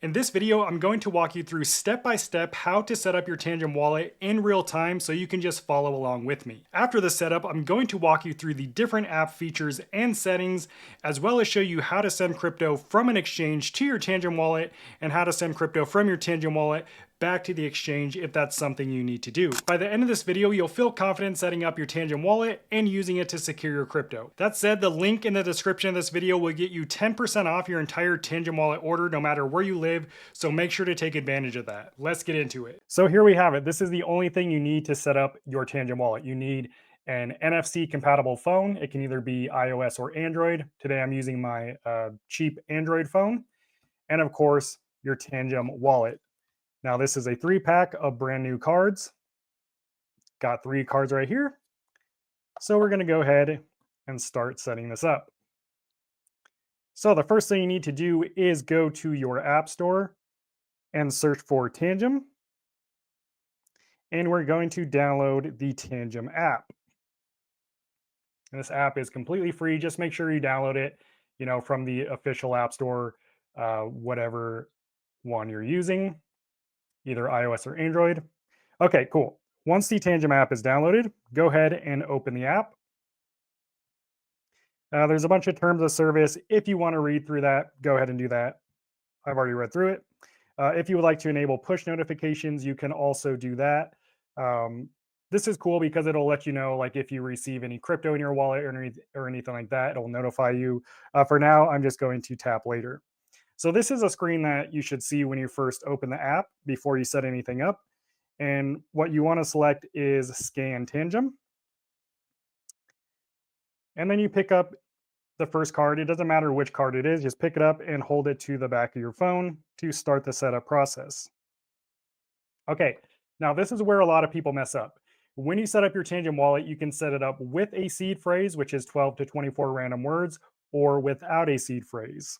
In this video, I'm going to walk you through step by step how to set up your Tangem wallet in real time so you can just follow along with me. After the setup, I'm going to walk you through the different app features and settings, as well as show you how to send crypto from an exchange to your Tangem wallet and how to send crypto from your Tangem wallet back to the exchange if that's something you need to do. By the end of this video, you'll feel confident setting up your Tangem wallet and using it to secure your crypto. That said, the link in the description of this video will get you 10% off your entire Tangem wallet order no matter where you live, so make sure to take advantage of that. Let's get into it. So here we have it. This is the only thing you need to set up your Tangem wallet. You need an NFC compatible phone. It can either be iOS or Android. Today I'm using my cheap Android phone. And of course, your Tangem wallet. Now this is a 3-pack of brand new cards. Got 3 cards right here. So we're going to go ahead and start setting this up. So the first thing you need to do is go to your app store and search for Tangem. And we're going to download the Tangem app. And this app is completely free. Just make sure you download it, from the official app store, whatever one you're using, either iOS or Android. Okay, cool. Once the Tangem app is downloaded, go ahead and open the app. There's a bunch of terms of service. If you want to read through that, go ahead and do that. I've already read through it. If you would like to enable push notifications, you can also do that. This is cool because it'll let you know, like, if you receive any crypto in your wallet or anything like that, it'll notify you. For now, I'm just going to tap later. So this is a screen that you should see when you first open the app before you set anything up. And what you want to select is Scan Tangem. And then you pick up the first card. It doesn't matter which card it is, just pick it up and hold it to the back of your phone to start the setup process. Okay, now this is where a lot of people mess up. When you set up your Tangem wallet, you can set it up with a seed phrase, which is 12 to 24 random words, or without a seed phrase.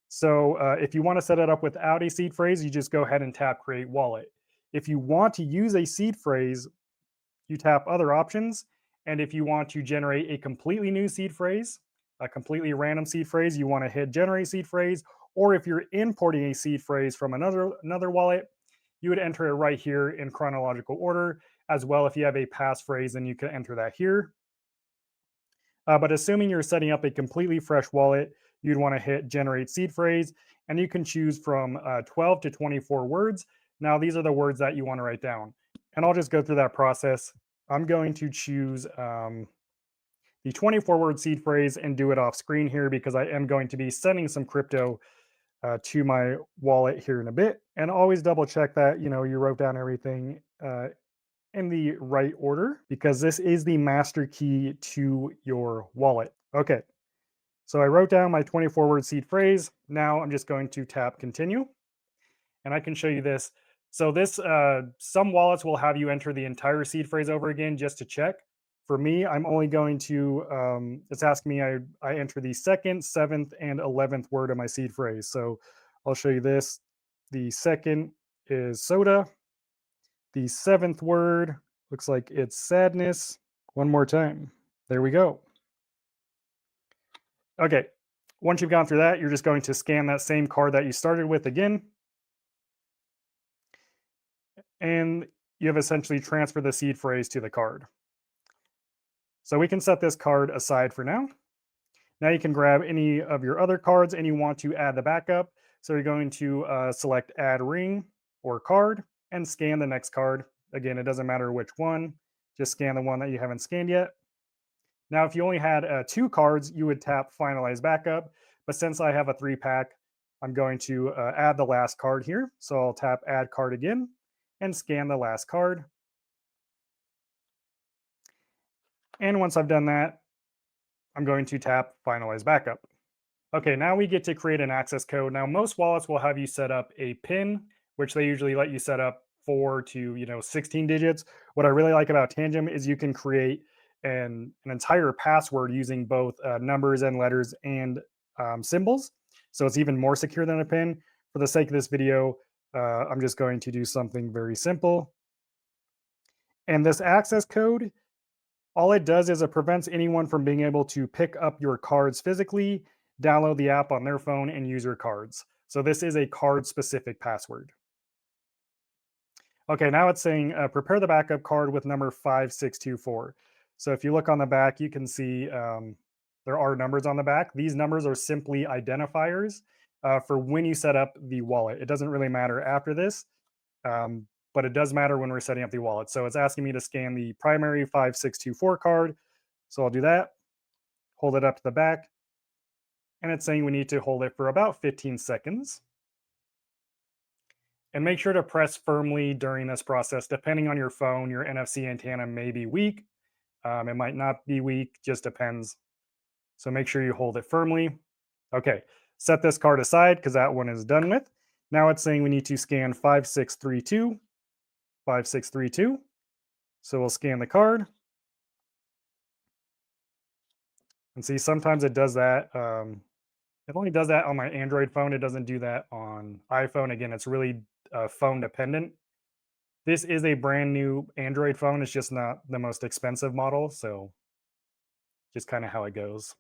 So if you want to set it up without a seed phrase, you just go ahead and tap Create Wallet. If you want to use a seed phrase, you tap Other Options. And if you want to generate a completely new seed phrase, a completely random seed phrase, you want to hit Generate Seed Phrase. Or if you're importing a seed phrase from another wallet, you would enter it right here in chronological order. As well, if you have a passphrase, then you can enter that here. But assuming you're setting up a completely fresh wallet, you'd want to hit Generate Seed Phrase, and you can choose from 12 to 24 words. Now, these are the words that you want to write down. And I'll just go through that process. I'm going to choose the 24-word seed phrase and do it off screen here because I am going to be sending some crypto to my wallet here in a bit. And always double check that, you wrote down everything in the right order because this is the master key to your wallet. Okay, so I wrote down my 24-word seed phrase. Now I'm just going to tap continue and I can show you this. So this, some wallets will have you enter the entire seed phrase over again just to check. For me, I'm only going to, it's asking me, I enter the 2nd, 7th, and 11th word of my seed phrase. So I'll show you this. The 2nd is soda. The 7th word looks like it's sadness. One more time. There we go. Okay. Once you've gone through that, you're just going to scan that same card that you started with again. And you have essentially transferred the seed phrase to the card. So we can set this card aside for now. Now you can grab any of your other cards and you want to add the backup. So you're going to select Add Ring or Card and scan the next card. Again, it doesn't matter which one, just scan the one that you haven't scanned yet. Now, if you only had 2 cards, you would tap Finalize Backup. But since I have a 3-pack, I'm going to add the last card here. So I'll tap Add Card again and scan the last card. And once I've done that, I'm going to tap Finalize Backup. Okay, now we get to create an access code. Now, most wallets will have you set up a PIN, which they usually let you set up 4 to 16 digits. What I really like about Tangem is you can create an entire password using both numbers and letters and symbols. So it's even more secure than a PIN. For the sake of this video, I'm just going to do something very simple. And this access code, all it does is it prevents anyone from being able to pick up your cards physically, download the app on their phone, and use your cards. So this is a card specific password. Okay, now it's saying prepare the backup card with number 5624. So if you look on the back, you can see there are numbers on the back. These numbers are simply identifiers for when you set up the wallet. It doesn't really matter after this, but it does matter when we're setting up the wallet. So it's asking me to scan the primary 5624 card. So I'll do that, hold it up to the back, and it's saying we need to hold it for about 15 seconds. And make sure to press firmly during this process. Depending on your phone, your NFC antenna may be weak. It might not be weak, just depends. So make sure you hold it firmly. Okay, set this card aside because that one is done with. Now it's saying we need to scan 5632, 5632. So we'll scan the card. And see, sometimes it does that. It only does that on my Android phone. It doesn't do that on iPhone. Again, it's really phone dependent. This is a brand new Android phone. It's just not the most expensive model. So just kind of how it goes.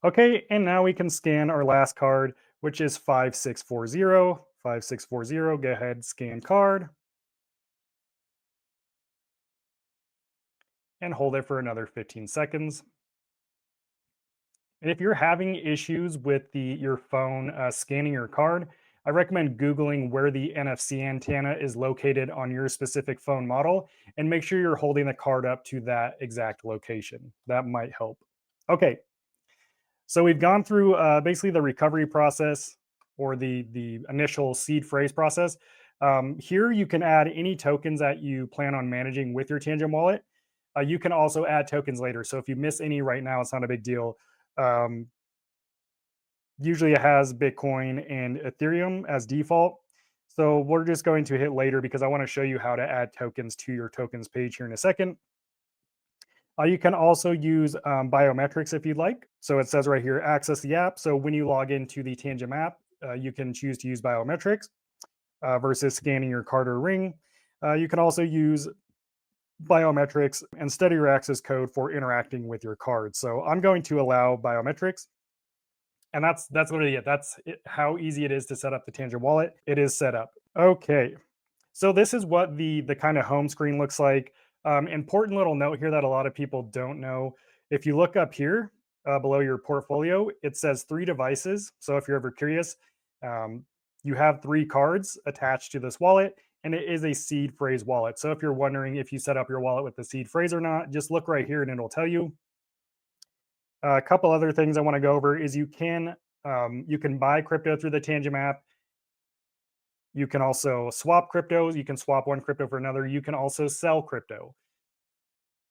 Okay, and now we can scan our last card, which is 5640. 5640, go ahead, scan card, and hold it for another 15 seconds. And if you're having issues with your phone scanning your card, I recommend Googling where the NFC antenna is located on your specific phone model and make sure you're holding the card up to that exact location. That might help. Okay, so we've gone through basically the recovery process or the initial seed phrase process. Here you can add any tokens that you plan on managing with your Tangem wallet. You can also add tokens later. So if you miss any right now, it's not a big deal. Um, Usually it has Bitcoin and Ethereum as default. So we're just going to hit later because I want to show you how to add tokens to your tokens page here in a second. You can also use biometrics if you'd like. So it says right here, access the app. So when you log into the Tangem app, you can choose to use biometrics versus scanning your card or ring. You can also use biometrics instead of your access code for interacting with your card. So I'm going to allow biometrics. And that's literally it. That's it, how easy it is to set up the Tangent wallet. It is set up. Okay, so this is what the kind of home screen looks like. Important little note here that a lot of people don't know. If you look up here below your portfolio, it says 3 devices. So if you're ever curious, um, you have 3 cards attached to this wallet, and it is a seed phrase wallet. So if you're wondering if you set up your wallet with the seed phrase or not, just look right here and it'll tell you. A couple other things I want to go over is you can buy crypto through the Tangem app. You can also swap cryptos. You can swap one crypto for another. You can also sell crypto.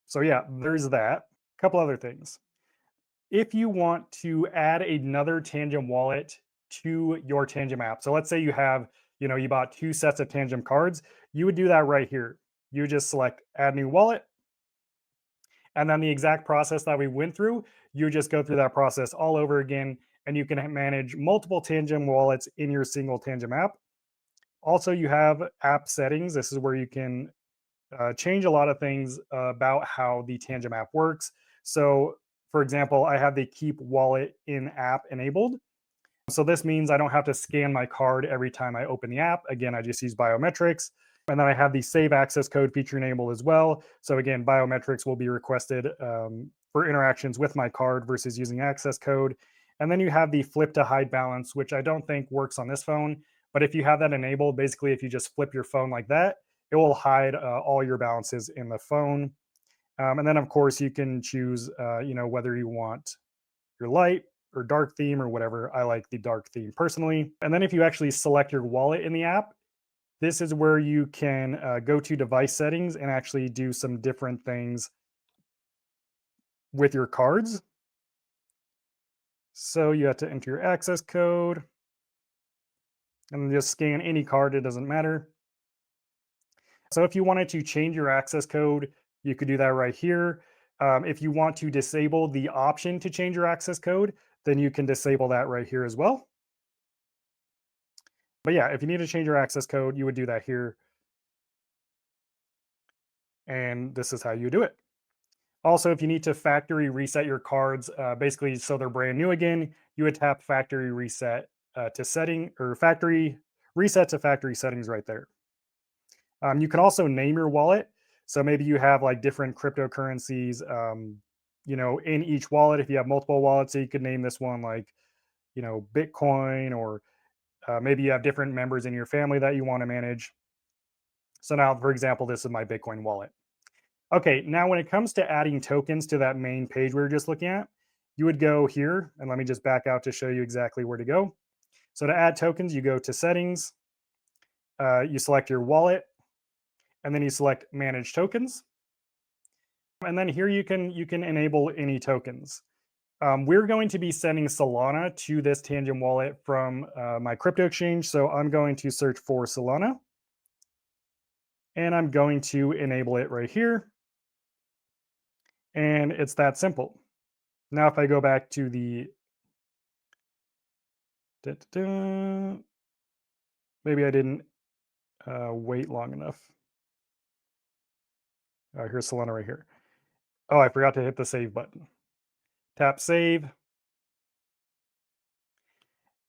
So yeah, there's that. A couple other things. If you want to add another Tangem wallet to your Tangem app, so let's say you bought 2 sets of Tangem cards, you would do that right here. You would just select add new wallet, and then the exact process that we went through, you just go through that process all over again, and you can manage multiple Tangem wallets in your single Tangem app. Also, you have app settings. This is where you can change a lot of things about how the Tangem app works. So, for example, I have the Keep Wallet in app enabled. So this means I don't have to scan my card every time I open the app. Again, I just use biometrics. And then I have the save access code feature enabled as well. So again, biometrics will be requested for interactions with my card versus using access code. And then you have the flip to hide balance, which I don't think works on this phone. But if you have that enabled, basically, if you just flip your phone like that, it will hide all your balances in the phone. And then, of course, you can choose, whether you want your light or dark theme or whatever. I like the dark theme personally. And then if you actually select your wallet in the app, this is where you can go to device settings and actually do some different things with your cards. So you have to enter your access code and just scan any card, it doesn't matter. So if you wanted to change your access code, you could do that right here. If you want to disable the option to change your access code, then you can disable that right here as well. But yeah, if you need to change your access code, you would do that here. And this is how you do it. Also, if you need to factory reset your cards, basically so they're brand new again, you would tap factory reset to setting or factory reset to factory settings right there. You can also name your wallet. So maybe you have like different cryptocurrencies, in each wallet. If you have multiple wallets, so you could name this one like, Bitcoin, or maybe you have different members in your family that you want to manage. So now, for example, this is my Bitcoin wallet. Okay, now when it comes to adding tokens to that main page we were just looking at, you would go here, and let me just back out to show you exactly where to go. So to add tokens, you go to settings, you select your wallet, and then you select manage tokens. And then here you can enable any tokens. We're going to be sending Solana to this Tangem wallet from my crypto exchange. So I'm going to search for Solana, and I'm going to enable it right here. And it's that simple. Now, if I go back to the, maybe I didn't wait long enough. Here's Solana right here. Oh, I forgot to hit the save button. Tap save.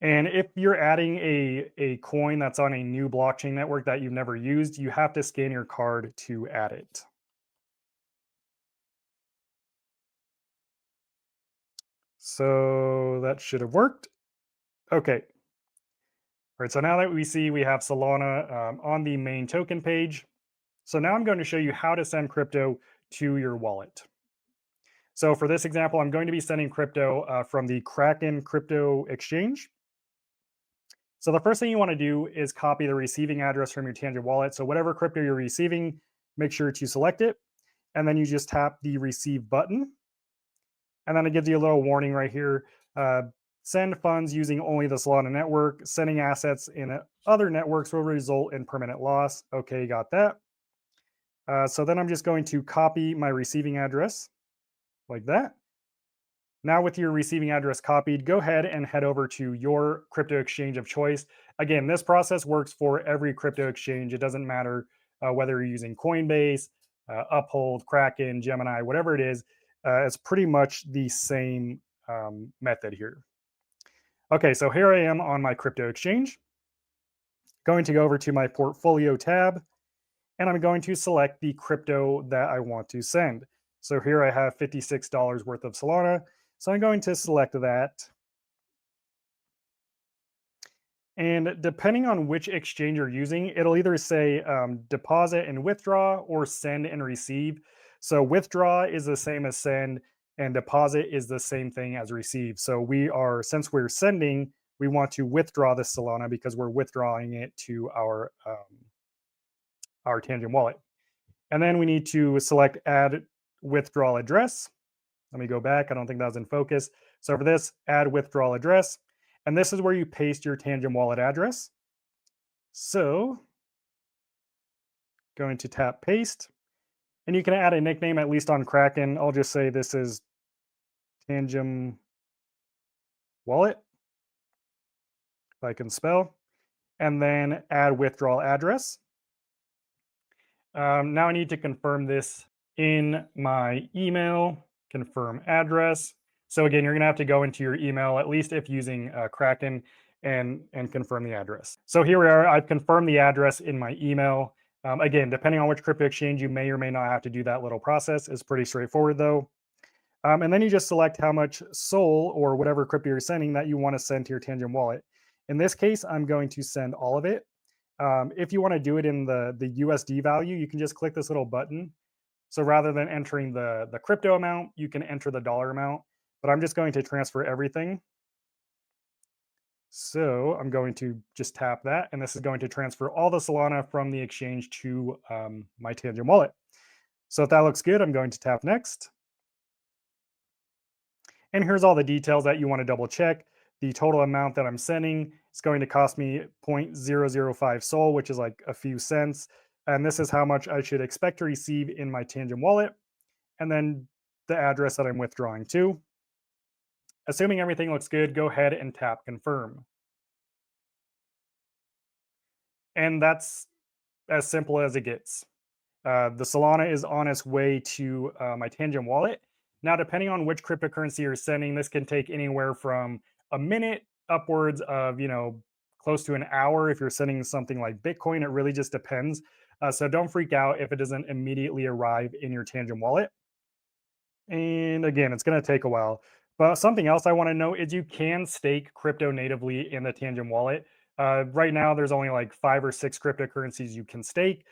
And if you're adding a coin that's on a new blockchain network that you've never used, you have to scan your card to add it. So that should have worked. Okay. All right. So now that we see we have Solana on the main token page. So now I'm going to show you how to send crypto to your wallet. So for this example, I'm going to be sending crypto from the Kraken crypto exchange. So the first thing you want to do is copy the receiving address from your Tangent wallet. So whatever crypto you're receiving, make sure to select it. And then you just tap the receive button. And then it gives you a little warning right here. Send funds using only the Solana network. Sending assets in other networks will result in permanent loss. Okay, got that. So then I'm just going to copy my receiving address like that. Now, with your receiving address copied, go ahead and head over to your crypto exchange of choice. Again, this process works for every crypto exchange. It doesn't matter whether you're using Coinbase, Uphold, Kraken, Gemini, whatever it is. It's pretty much the same method here. Okay, so here I am on my crypto exchange. Going to go over to my portfolio tab, and I'm going to select the crypto that I want to send. So here I have $56 worth of Solana. So I'm going to select that. And depending on which exchange you're using, it'll either say deposit and withdraw or send and receive. So withdraw is the same as send, and deposit is the same thing as receive. So since we're sending, we want to withdraw the Solana because we're withdrawing it to our Tangent wallet. And then we need to select add withdrawal address. Let me go back. I don't think that was in focus. So for this, add withdrawal address. And this is where you paste your Tangem wallet address. So going to tap paste. And you can add a nickname, at least on Kraken. I'll just say this is Tangem wallet, if I can spell. And then add withdrawal address. Now I need to confirm this in my email, confirm address. So again, you're going to have to go into your email, at least if using Kraken, and confirm the address. So here we are. I've confirmed the address in my email. Again, depending on which crypto exchange, you may or may not have to do that little process. It's pretty straightforward though. And then you just select how much SOL or whatever crypto you're sending that you want to send to your Tangem wallet. In this case, I'm going to send all of it. If you want to do it in the USD value, you can just click this little button. So rather than entering the crypto amount, you can enter the dollar amount. But I'm just going to transfer everything. So I'm going to just tap that, and this is going to transfer all the Solana from the exchange to my Tangem wallet. So if that looks good, I'm going to tap next. And here's all the details that you want to double check. The total amount that I'm sending is going to cost me 0.005 SOL, which is like a few cents. And this is how much I should expect to receive in my Tangem wallet. And then the address that I'm withdrawing to. Assuming everything looks good, go ahead and tap confirm. And that's as simple as it gets. The Solana is on its way to my Tangem wallet. Now, depending on which cryptocurrency you're sending, this can take anywhere from a minute upwards of, close to an hour if you're sending something like Bitcoin. It really just depends. So don't freak out if it doesn't immediately arrive in your Tangem wallet. And again, it's going to take a while. But something else I want to note is you can stake crypto natively in the Tangem wallet. Right now, there's only like 5 or 6 cryptocurrencies you can stake,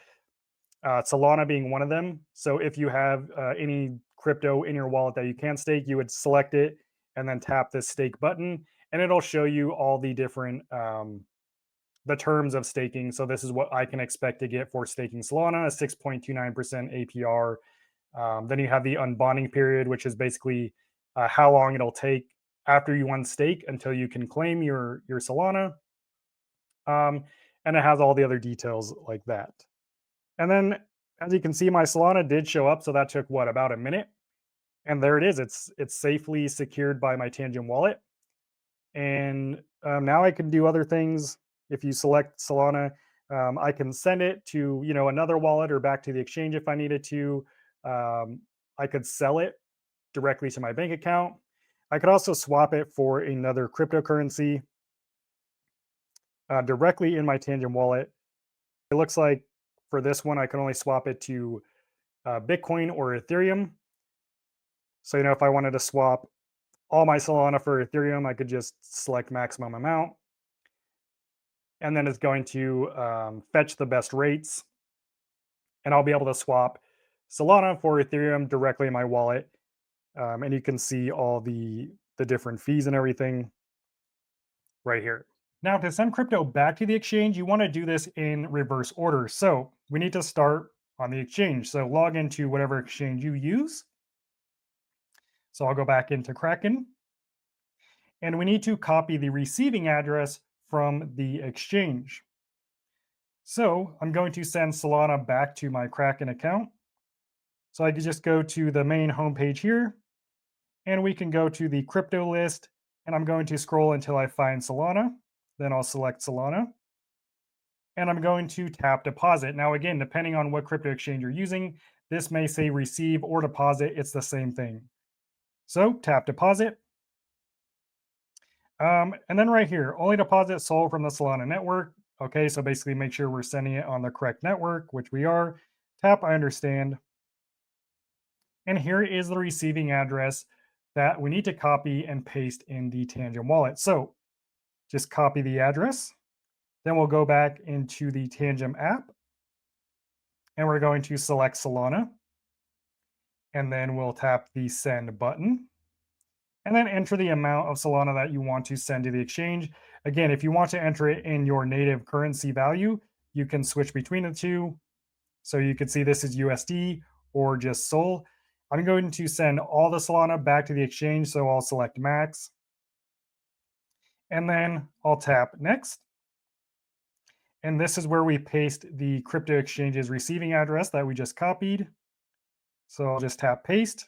Solana being one of them. So if you have any crypto in your wallet that you can stake, you would select it and then tap the stake button, and it'll show you all the different the terms of staking. So this is what I can expect to get for staking Solana: a 6.29% APR. Then you have the unbonding period, which is basically how long it'll take after you unstake until you can claim your Solana. And it has all the other details like that. And then, as you can see, my Solana did show up. So that took what, about a minute? And there it is. It's safely secured by my Tangem wallet. And now I can do other things. If you select Solana, I can send it to another wallet or back to the exchange if I needed to. Um, I could sell it directly to my bank account. I could also swap it for another cryptocurrency directly in my Tangem wallet. It looks like for this one, I can only swap it to Bitcoin or Ethereum. So, if I wanted to swap all my Solana for Ethereum, I could just select maximum amount. And then it's going to fetch the best rates. And I'll be able to swap Solana for Ethereum directly in my wallet. And you can see all the different fees and everything right here. Now, to send crypto back to the exchange, you want to do this in reverse order. So we need to start on the exchange. So log into whatever exchange you use. So I'll go back into Kraken. And we need to copy the receiving address from the exchange. So I'm going to send Solana back to my Kraken account. So I could just go to the main homepage here, and we can go to the crypto list, and I'm going to scroll until I find Solana. Then I'll select Solana, and I'm going to tap deposit. Now, again, depending on what crypto exchange you're using, this may say receive or deposit. It's the same thing. So tap deposit. And then right here, only deposit sold from the Solana network. Okay, so basically make sure we're sending it on the correct network, which we are. Tap I understand. And here is the receiving address that we need to copy and paste in the Tangem wallet. So just copy the address. Then we'll go back into the Tangem app, and we're going to select Solana. And then we'll tap the send button, and then enter the amount of Solana that you want to send to the exchange. Again, if you want to enter it in your native currency value, you can switch between the two. So you can see this is USD or just SOL. I'm going to send all the Solana back to the exchange, so I'll select max. And then I'll tap next. And this is where we paste the crypto exchange's receiving address that we just copied. So I'll just tap paste.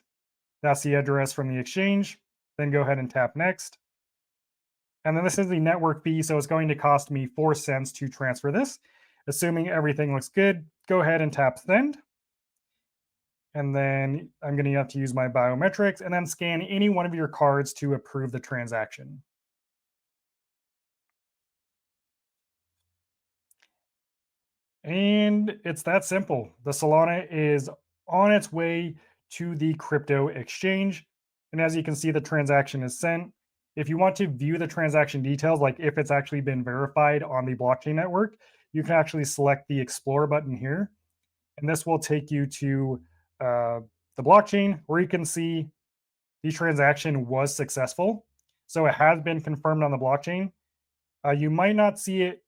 That's the address from the exchange. Then go ahead and tap next. And then this is the network fee. So it's going to cost me 4 cents to transfer this. Assuming everything looks good, go ahead and tap send. And then I'm going to have to use my biometrics and then scan any one of your cards to approve the transaction. And it's that simple. The Solana is on its way to the crypto exchange. And as you can see, the transaction is sent. If you want to view the transaction details, like if it's actually been verified on the blockchain network, you can actually select the Explore button here. And this will take you to the blockchain where you can see the transaction was successful. So it has been confirmed on the blockchain. You might not see it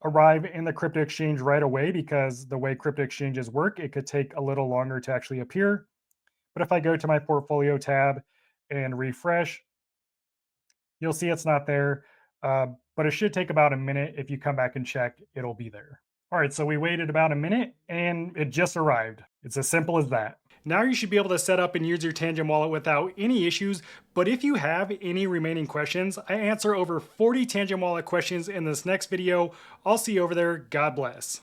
arrive in the crypto exchange right away because the way crypto exchanges work, it could take a little longer to actually appear. But if I go to my portfolio tab and refresh, you'll see it's not there. But it should take about a minute. If you come back and check, it'll be there. All right, so we waited about a minute and it just arrived. It's as simple as that. Now you should be able to set up and use your Tangem wallet without any issues, but if you have any remaining questions, I answer over 40 Tangem wallet questions in this next video. I'll see you over there. God bless.